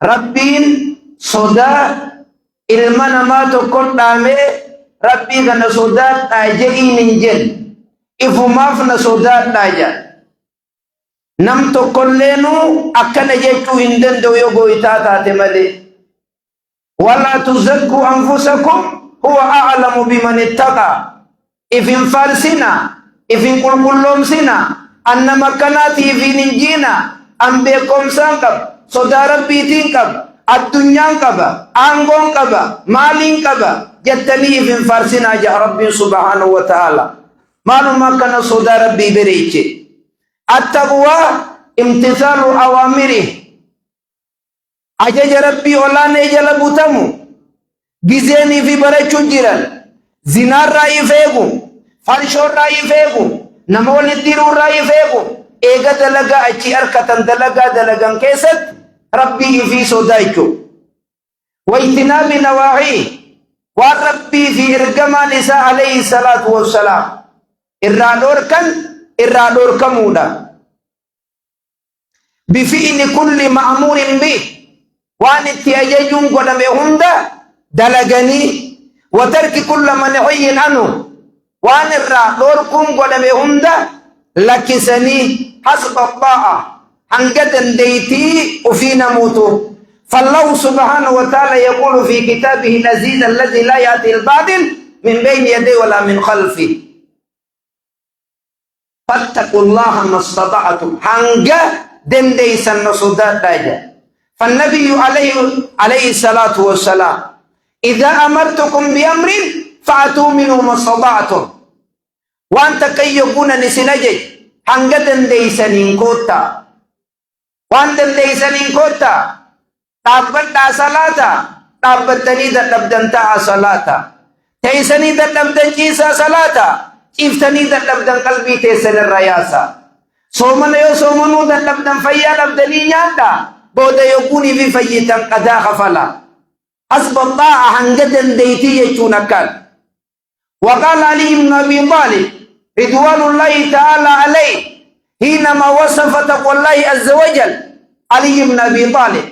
Rabbiin sodaa ilma namaa tokkon dhaamee rabbii kana sodaadhaa jedhiin hin jenne ifumaaf na sodaadhaa jedha. Nam tokkolleenu akkana jechuu hin danda'u yoo gooytaa taate malee. Walaa tuzakkuu anfusakum huwa a'lamu biman ittaqaa. Ifin farsina, ifin qulqulloomsina, annama akkanaati ifin hin jiina, an beekomsaan qaba, sodaa rabbiitiin qaba, addunyaan qaba, aangoon qaba, maaliin qaba jettanii ifin farsinaa jedha rabbiin subhaanahu wa ta'ala. Maaluma akkana sodaa rabbii bereeche. التقوى امتثال أوامره أجج ربي ولا نجل بوتمو جزيني في برچو جيران زنار رأي فيكو فرشور رأي فيكو نمول الديرو رأي فيكو إيغا دلقا أجي أركتن دلقا كيست ربي في صدايكو واجتناب نواحي والربي في إرقما نساء عليه الصلاة والسلام إرادور كمودا بفعل كل مأمور به وان اتياجون قدم هندا دلغني وترك كل منعي عنه وان الرادور كم قدم هندا لكسني حسب الطاعة هنجدن ديتي وفينا موتو فالله سبحانه وتعالى يقول في كتابه العزيز الذي لا يأتي الباطل من بين يديه ولا من خلفه فاتقوا الله ما استطعتم حنجة دندي سن صدات داجة فالنبي عليه الصلاة والسلام إذا أمرتكم بأمر فأتوا منه ما استطعتم وأنت كي يكون نسنجج حنجة دندي سنين كوتا وأنت دندي سنين كوتا تابت صلاة تابتني دبدنتا صلاة تيسني دبدن جيسا صلاة إفتني دلبدن قلبي تيسن الرياسة صومن يو صومنو دلبدن فيا لبدني نياتا بودا يكوني في فيتن قدا خفلا حسب الله هنجدن ديتي يجونكال. وقال علي بن أبي طالب رضوان الله تعالى عليه حينما وصف تقوى الله عز وجل علي بن أبي طالب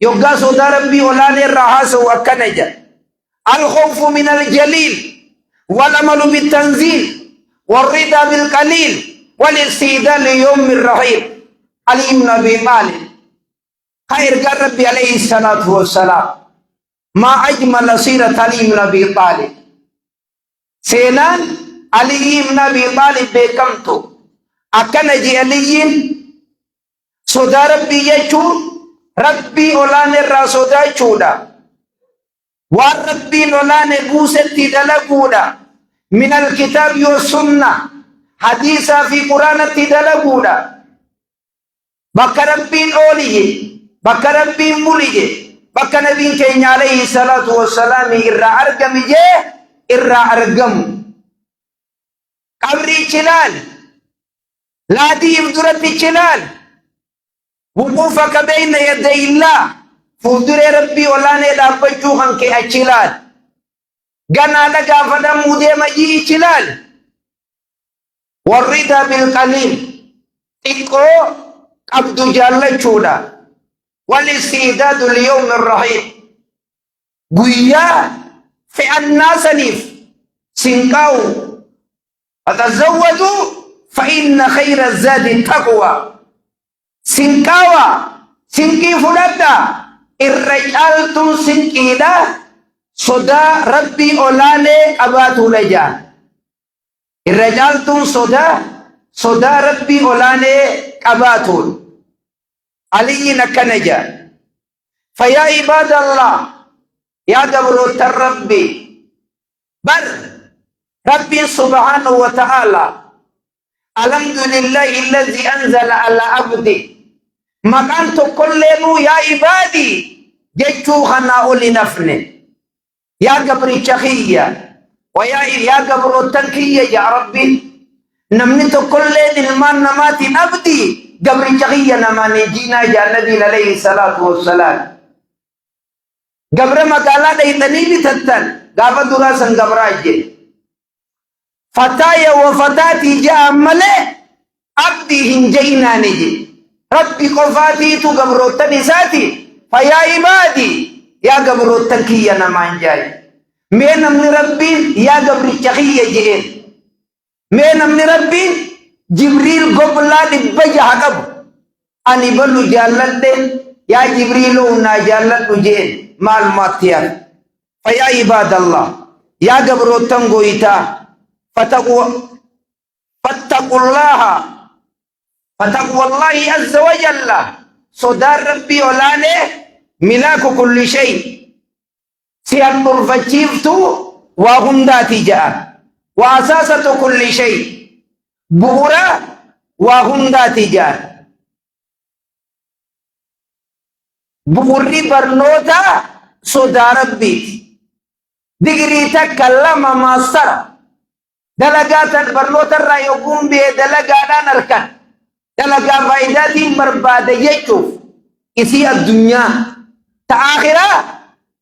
يقاسو ربي ولاني الرحاس وكنجا الخوف من الجليل والأمل بالتنزيل والرضا بالقليل والاستعداد ليوم الرحيل. علي بن أبي طالب خير ربي عليه الصلاة والسلام ما أجمل سيرة علي بن أبي طالب. سينان علي بن أبي طالب بكمتو أكنجي علي صدا ربي يجو ربي أولان الرسودا يجودا والربي أولان بوستي دلقودا من الكتاب والسنة حديثا في قرآن تدلقودا بك ربين أوليه بك ربين موليه بك نبين كين عليه الصلاة والسلام إرى أرقم جيه إرى أرقم قبري چلال لا ديم درتي چلال وقوفك بين يدي الله فودر ربي ولا ندابجو خنك أچلال غنا لغا فدا مودي مجي چلال والرضا بالقليل إكو عبد جل چودا والاستعداد اليوم الرحيم غيا في الناس نيف سنقاو فتزودوا فإن خير الزاد التقوى سنقاوا سنقي فلدا الرجال تن سنقيدا صدا ربي أولاني أباتو لجا الرجال تن صدا ربي أولاني أباتو علي نكنجا. فيا عباد الله يا دبروت الربي بر ربي سبحانه وتعالى الحمد لله الذي أنزل على عبدي مكانت كل يا عبادي جيتو خنا أولي نفني يا قبري شخية ويا قبر التنكية يا ربي نمنت كل المان نماتي عبدي قبري شخية نماني جينا يا نبي عليه الصلاة والسلام قبر مقالة ديتني بتتن قابل دراسا قبراجي فتايا وفتاتي جاء ملي عبدي هنجينا نجي ربي قفاتي تو قبروت نساتي فيا عبادي يا قبر التنكية نمان جاي من من ربي يا قبر الشقية جئين من من ربي جبريل قبل بجح قبر أني بلو جالت يا جبريل ونا جالت جئين معلومات فيا عباد الله يا قبر التنقويتا فاتقوا الله عز وجل صدار ربي ولانه ملاك كل شيء سيان مرفجيفتو وهم ذاتي جاء وأساسة كل شيء بورا وهم ذاتي جاء بوري برنوتا صدار ربي دقري تكلم ماستر دلقات برنوتا را يقوم به دلقات نركن دلقا فائدات بربادة يشوف إسي الدنيا تآخرة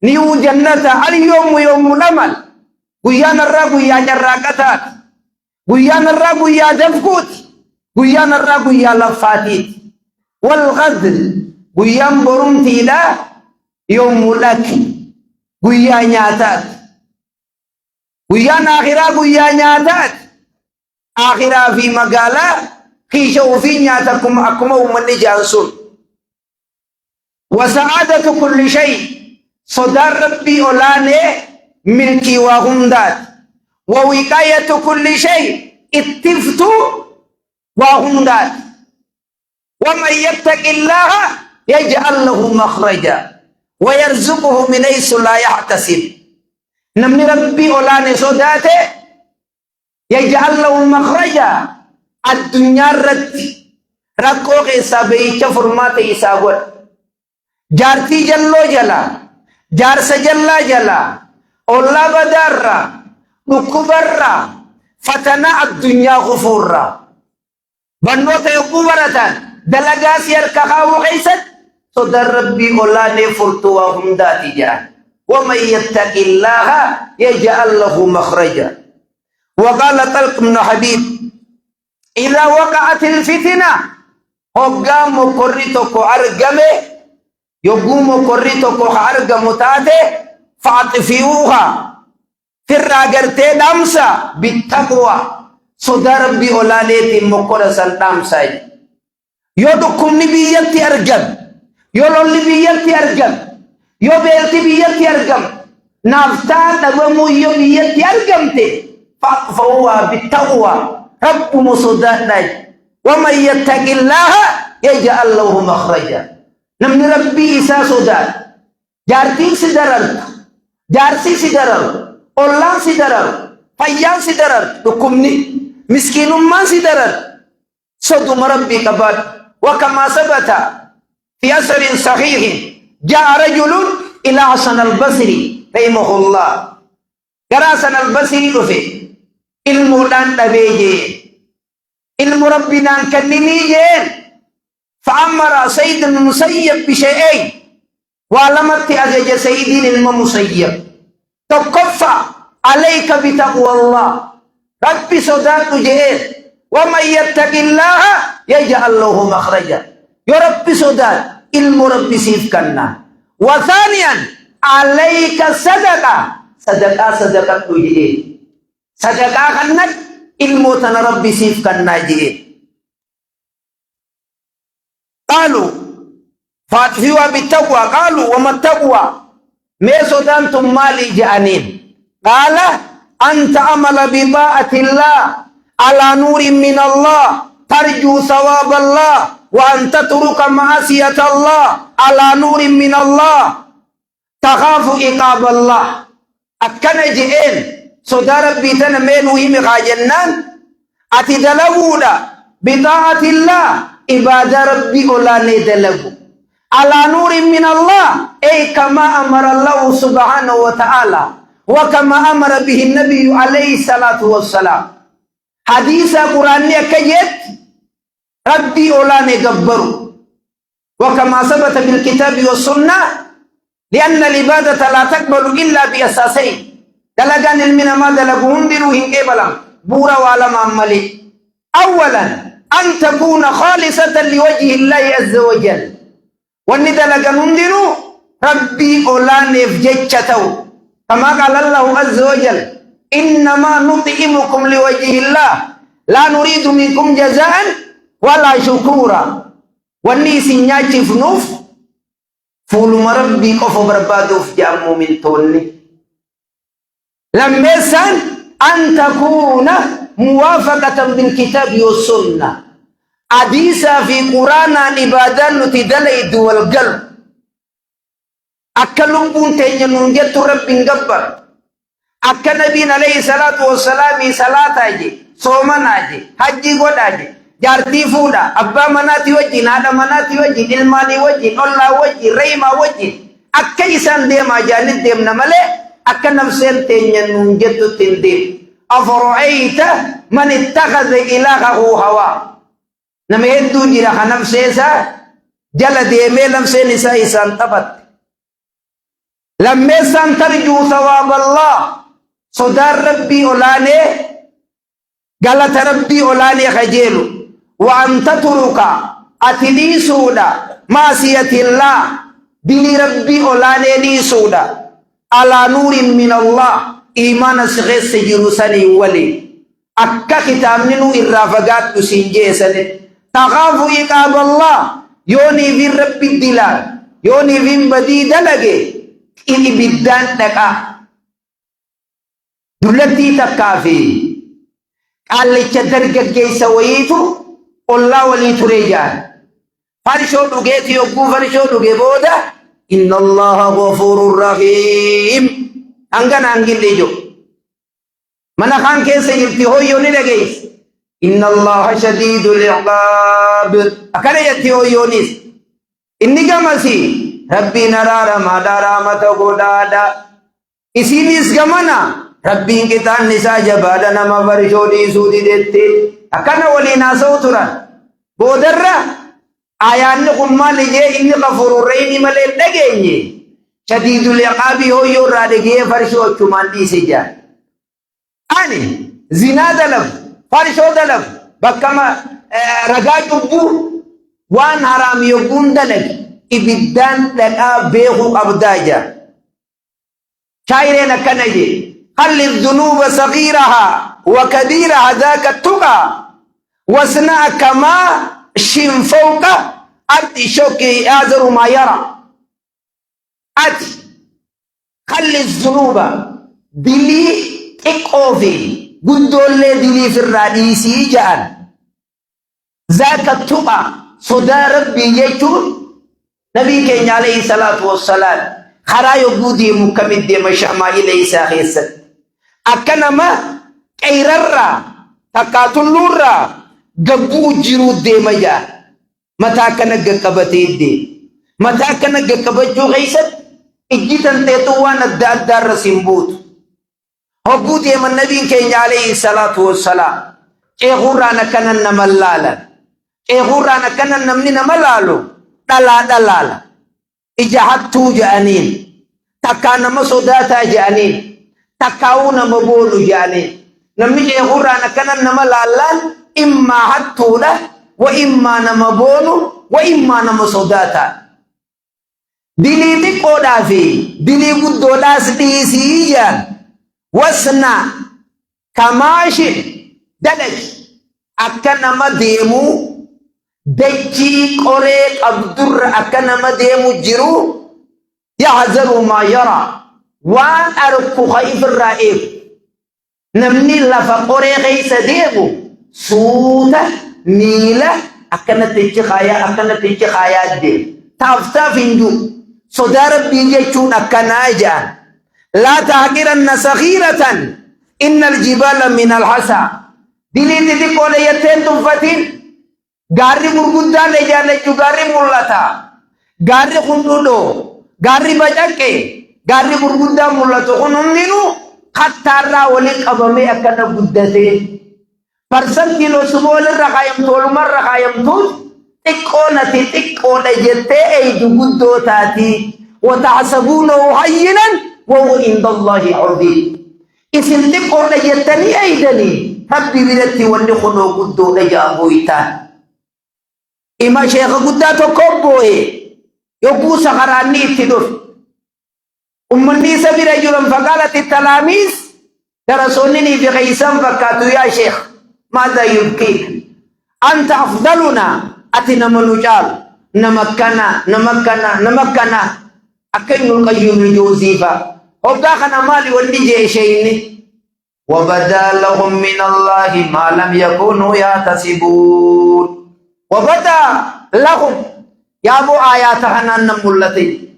نيو جنة اليوم يوم الأمل قيان الرب يا جراكتات قيان الرب يا دفكوت قيان الرب يا لفاتيت والغد قيان برمتي لا يوم لك قيان نياتات قيان آخرة قيان نياتات آخرة في مقالة كيشو في نياتكم أكمو من جانسون وسعادة كل شيء صدر ربي أولاني ملكي وهمدات ووقاية كل شيء اتفت وهمدات ومن يتق الله يجعل له مخرجا ويرزقه من حيث لا يحتسب نمني ربي أولاني صداته يجعل له مخرجا الدنيا رد ركوك إسابي كفرمات إسابات جارتي جلو جلا جارس جلا جلا أولا بدارا نكبرا فتنا الدنيا غفورا بنوت يقبرتا دلقا سير كخاو غيست صدر ربي أولا نفرتوا هم داتي جا ومن يتق الله يجعل له مخرجا وقال طلق بن حبيب إذا وقعت الفتنة هقام قريتك أرقمه يقوم قريتك أرقم تاته فاطفئوها في الراجرتين دامسا بالتقوى صدر بأولانيت مقرسا دامسا يدكم نبيتي أرقم يولون نبيتي أرقم يوبيتي بيتي أرقم نافتا دبمو يبيتي أرقم تي فاطفئوها بالتقوى رب مصدقنا ومن يتق الله يجعل له مخرجا نمني ربي إسا صدق جارتي سدرر جارسي سدرر أولان سدرر فيان سدرر لكمني مسكين ما سدرر صدم ربي كبار وكما ثبت في أثر صحيح جاء رجل إلى حسن البصري رحمه الله قال حسن البصري رفي المولان تبيجي المربنا كننيجين فأمر سيد المسيب بشيئين وعلمت أزج سيدين المسيب تكفى عليك بتقوى الله ربي صدات جئين ومن يتق الله يجعل له مخرجا يا ربي صدات المربي سيف كنا وثانيا عليك صدقة صدقة جئين صدقة كنك الموتن ربي سيف كنا جئين قالوا فاتفوا بالتقوى قالوا وما التقوى ما صدانتم مالي جانين قال أن تعمل بطاعة الله على نور من الله ترجو ثواب الله وأن تترك معصية الله على نور من الله تخاف عقاب الله أكن جئين صدار بيتنا مينو هم غاجنان أتدلونا بطاعة الله عباد ربي أولا ندلقوا على نور من الله أي كما أمر الله سبحانه وتعالى وكما أمر به النبي عليه الصلاة والسلام حديث قرآن كيت ربي أولا نقبروا وكما ثبت بالكتاب والسنة لأن العبادة لا تقبل إلا بأساسين دلقان المنا ما دلقهم بروهم قبلا بورا وعلم عملي أولا أن تكون خالصة لوجه الله عز وجل وندلق نندنو ربي أولاني في جيتشتو كما قال الله عز وجل إنما نطعمكم لوجه الله لا نريد منكم جزاء ولا شكورا والنيس نياتي فنوف فول مربي قفو بربادو في جامو من تولي لما يسان أن تكون موافقة بالكتاب والسنة حديثا في قرآن عبادة نتدلي دول القلب أكلم بنتين ننجت رب جبر أكل نبي عليه الصلاة والسلام صلاة أجي صومان أجي حجي قد أجي جارتي فودا أبا مناتي وجي نادا مناتي وجي إلماني وجي الله وجي ريما وجي أكل إسان ديم أجاني ديم نمالي أكل نفسين تين ننجت تنديم أفرعيت من اتخذ إلهه هوا نمهدو جيرا نفسيسا جل ديمي نفسي نساء إسان تبت لما يسان ترجو ثواب الله صدار ربي أولاني قالت ربي أولاني خجيلو وأن تترك أتدي سودا معصية الله دلي ربي أولاني لي سودا على نور من الله إيمان سغيس سجرساني ولي أكا كتاب ننو إرافقات تسنجي سنة تخاف إقاب الله يوني في ربي الدلال يوني في بدي دلقي ini bidan deka dulati takafi kali cadar gaggai sawaitu Allah wali turejan farisho dugeti yogu farisho duge boda inna Allah ghafurur rahim anggan angin lejo mana kan ke sayirti hoyo ni guys inna Allah shadidul iqab akare yati hoyo ni inni gamasi Rabbi narara madara mata godada isinis gamana Rabbi kita nisa jabada nama barishodi sudi dette akana wali nasauturan bodarra ayan kumali je inni ghafurur rahim male dagenye shadidul iqabi hoyo radege farisho chumandi seja ani zina dalab farisho dalab bakama ragatubu wan haram yogun dalab ibiddan laka behu abdaja shairena kanaje qalli dhunuba saghiraha wa kabiraha dhaka tuqa wasna kama shim fawqa ardi shoki azaru ma yara ati qalli dhunuba dili ikofi gudolle dili firradisi jaan dhaka tuqa soda rabbi yechun نبي كي عليه الصلاة والسلام خرايو بودي مكمل دي مشامع إليه ساخيسا أكنما كيررا تكاتلورا قبو جرود دي مجا متى كان قبتي دي متى كان قبتو غيسا إجيتن تيتوانا الدار سنبوت هبودي من نبي كي عليه الصلاة والسلام إغورانا كان نملالا إغورانا كان نمني نملالو dalal ijahatu janin takana masodata janin takauna mabulu janin namni hurana kanan namalalan imma hatula wa imma namabulu wa imma namasodata dili koda fi dili guddola sidisiyan wasna kamashi dalaj akana mademu دجي قريق abdur أكنا مديم جرو يحذر ما يرى وان أركو خيف الرائب نمني لفا قريق يسديبو سودة نيلة أكنا تجي خايا دي تافتا فيندو صدار بيجيشون أكنا جان لا تحقرن صغيرة إن الجبال من الحسا دلي دي قولي يتين تنفتين Gari murgudda le jane ju gari mullata gari khundudo gari bajake gari murgudda mullato khunundinu khattara wali qabame akana guddate parsan kilo subol rakhayam tolumar rakhayam tul tikona jette ay guddo tati wa tahsabuna hayyinan wa huwa indallahi azim isin tikona jettani aydani rabbi bilati wali khono guddo ajaboita ima sheikh guddato kobboe yoku sakarani tidur أمني سبيل رجلا فقالت التلاميذ ترسونني في غيسان فكاتوا يا شيخ ماذا يبكيك أنت أفضلنا أتنا منجال نمكنا أكن القيوم الجوزيفا وبداخنا مالي والنجي شيني وبدا لهم من الله ما لم يكونوا يحتسبون وبدا لهم يا أبو آياتنا النملتي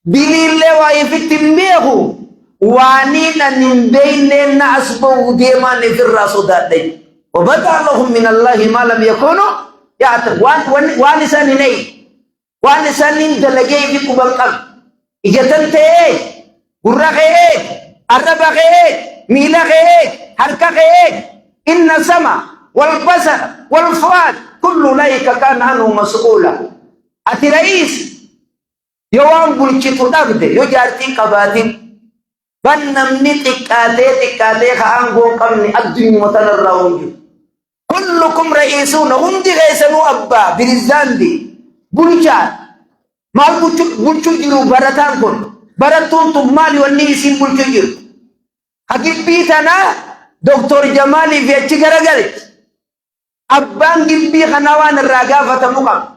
بليل ويفتن بيهو وانينا نبين أسبوع ديما في الرسول دي وبدا لهم من الله ما لم يكونوا يحتسبون وانسانين دلجي في كبالقلب إجتن تيه قرى غيك عرب غيك ميلا غيك حركة غيك إن السمع والبصر والفؤاد كل أولئك كان عنه مسؤولا أتي رئيس يوم بلشتو دغده يو جارتي قباتي بنمني تكاتي خانغو قمني الدنيا متنراونج كلكم رئيسون هم دي غيسنو أبا برزاندي بلشا ما بلشو جلو براتان كن براتون تمالي والنيسين بلشو جلو حقيق بيتنا دكتور جمالي في أتشغرغرت أبان جلبي خنوان الرقافة مقام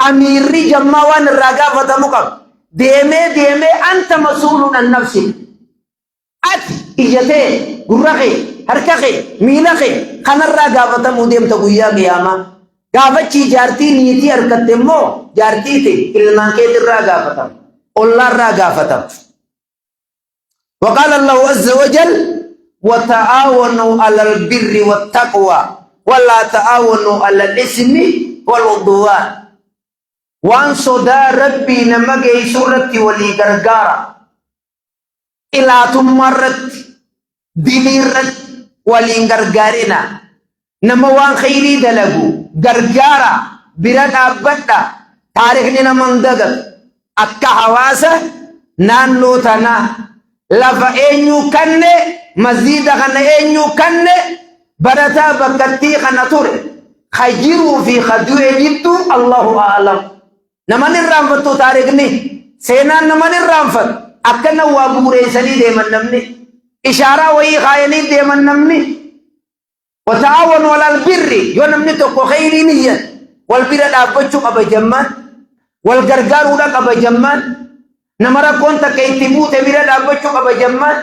أميري جماوان الرقافة مقام ديمي أنت مسؤول عن نفسك أت إجتي قرقي حركقي ميلقي خن الرقافة مديم تقويا قياما قافتشي جارتي نيتي حركت مو جارتي تي إلمان كيت الرقافة الله الرقافة وقال الله عز وجل وتعاونوا على البر والتقوى ولا تعاونوا على الإثم والعدوان وان صدا ربي نمجي سورتي ولي غرغارا إلى تمرت دليرت ولي غرغارنا نموان خيري دلغو غرغارا برد أبدا تاريخنا مندغ أكا حواسة نانو تنا لفا إنيو كنّي مزيدا خنا إنيو كنّي برتا بكتي خنا توري خيرو في خدو إجيبتو الله أعلم نمان الرامفت تاريخني سينا نمان الرامفت أكنا وابوري سلي ديمن نمني إشارة وي خايني ديمن نمني وتعاونوا على البر يو نمني تقو خيري نية والبر دابتشو أبا جمان والغرغار ودك أبا جمان نمرا كونتا كيتبو تبيرا دابتشو أبا جمان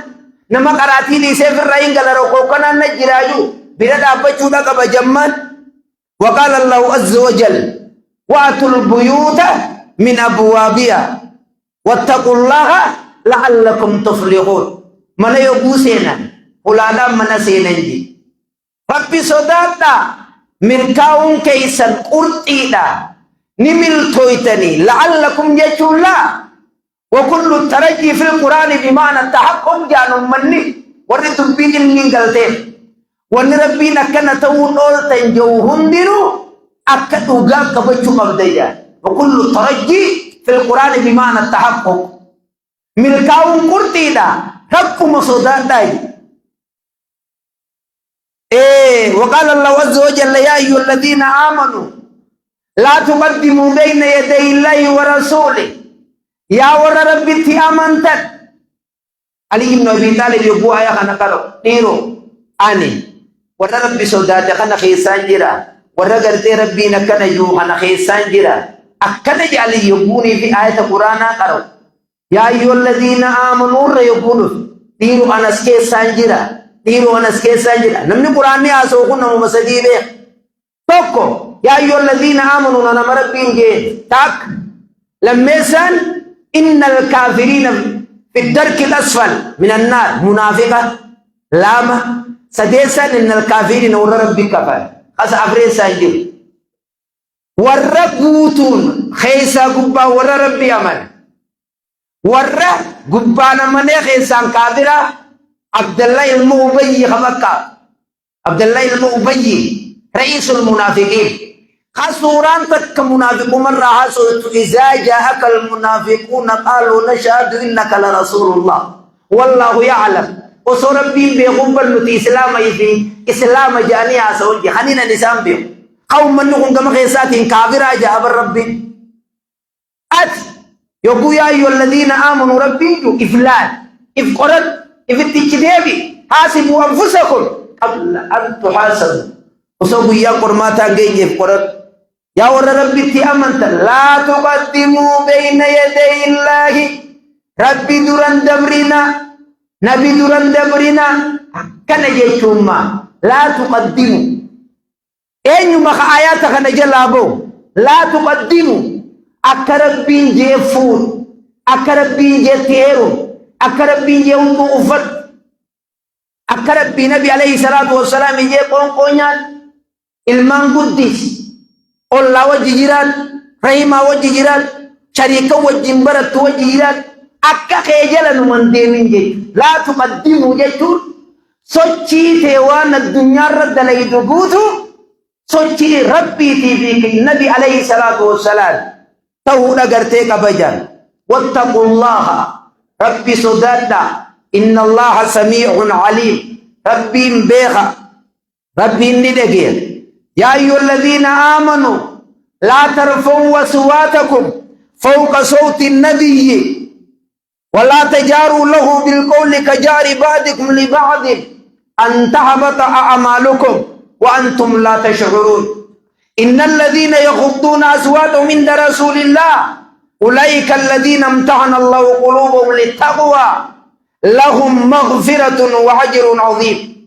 نما قراتي دي سيفر رأيين قلرو قوكنا نجراجو بيرا دابتشو دك أبا جمان وقال الله عز وجل واتوا البيوت من أبوابها واتقوا الله لعلكم تفلحون من يقوسينا ولانا من سيننجي ربي صداتا من كاون كيسا قرطيدا نمل تويتني لعلكم يجولا وكل الترجي في القرآن بمعنى التحكم جانوا مني ورنتم بيدن من قلتين ونربي نكنا تونول تنجو هندرو أكد وقاك كبتشو قبضيا وكل الترجي في القرآن بمعنى التحقق ملكاون قرطيدا حق مصودات داي وقال الله عز وجل يا أيها الذين آمنوا لا تقدموا بين يدي الله ورسوله يا ور ربي تي أمنتك علي بن أبي طالب يقول يا خنا قالوا نيرو أني ور ربي صودات خنا خيسان جرا ورغرتي ربي نكنا يوحنا خيسان جرا أكنا جالي يقولي في آية القرآن قرأ يا أيها الذين آمنوا يقولوا تيرو أنا خيسان جرا تيرو أنا خيسان جرا نمني قرآن أسوقنا ومسجد توكو يا أيها الذين آمنوا أنا مربين جي تاك لمسان إن الكافرين في الدرك الأسفل من النار منافقة لاما سديسا إن الكافرين ور ربي كفر as afre sanjir warra guutun khaysa gubba warra rabbi aman warra gubba namane khaysan kadira abdullah al-mubayyi khabaka abdullah al-mubayyi رئيس المنافقين خسوران تك منافق مرة حسوت إذا جاءك المنافقون قالوا نشهد إنك لرسول الله والله يعلم وسربين بيغم بالنتي إسلام يفي إسلام جاني عسول جهنين نسام بيو قوم منكم كما خيسات كافر جاء بالرب أت يقول يا أيها الذين آمنوا ربيتوا إفلان إفقرت إفتكتابي حاسبوا أنفسكم قبل أن تحاسبوا وصبوا يا قرماتا جيجي إفقرت يا ور ربي تأمنت لا تقدموا بين يدي الله ربي دران دبرنا نبي دران دبرنا كان يجتم لا تقدموا أين مخ آياتك نجلابو لا تقدموا أكربين جيفون أكربين جيتيرو أكربين جيوندو أفت أكربين نبي عليه الصلاة والسلام يجيبون قونيان ilman guddis olla wajji jiran rahima wajji jiran syarika wajjin barat wajji jiran akka kejalan mandemin je la tuqaddimu jaytur sochi tewana dunya radalai dugutu sochi rabbi tifi nabi alaihi salatu wassalam tauhid agarte kabajan wattaqullaha rabbi sudada innallaha sami'un alim rabbi mbekha rabbi ndidegel يا أيها الذين آمنوا لا ترفعوا أصواتكم فوق صوت النبي ولا تجاروا له بالقول كجار بعضكم لبعض أن تحبط أعمالكم وأنتم لا تشعرون إن الذين يغضون أصواتهم عند رسول الله أولئك الذين امتحن الله قلوبهم للتقوى لهم مغفرة وأجر عظيم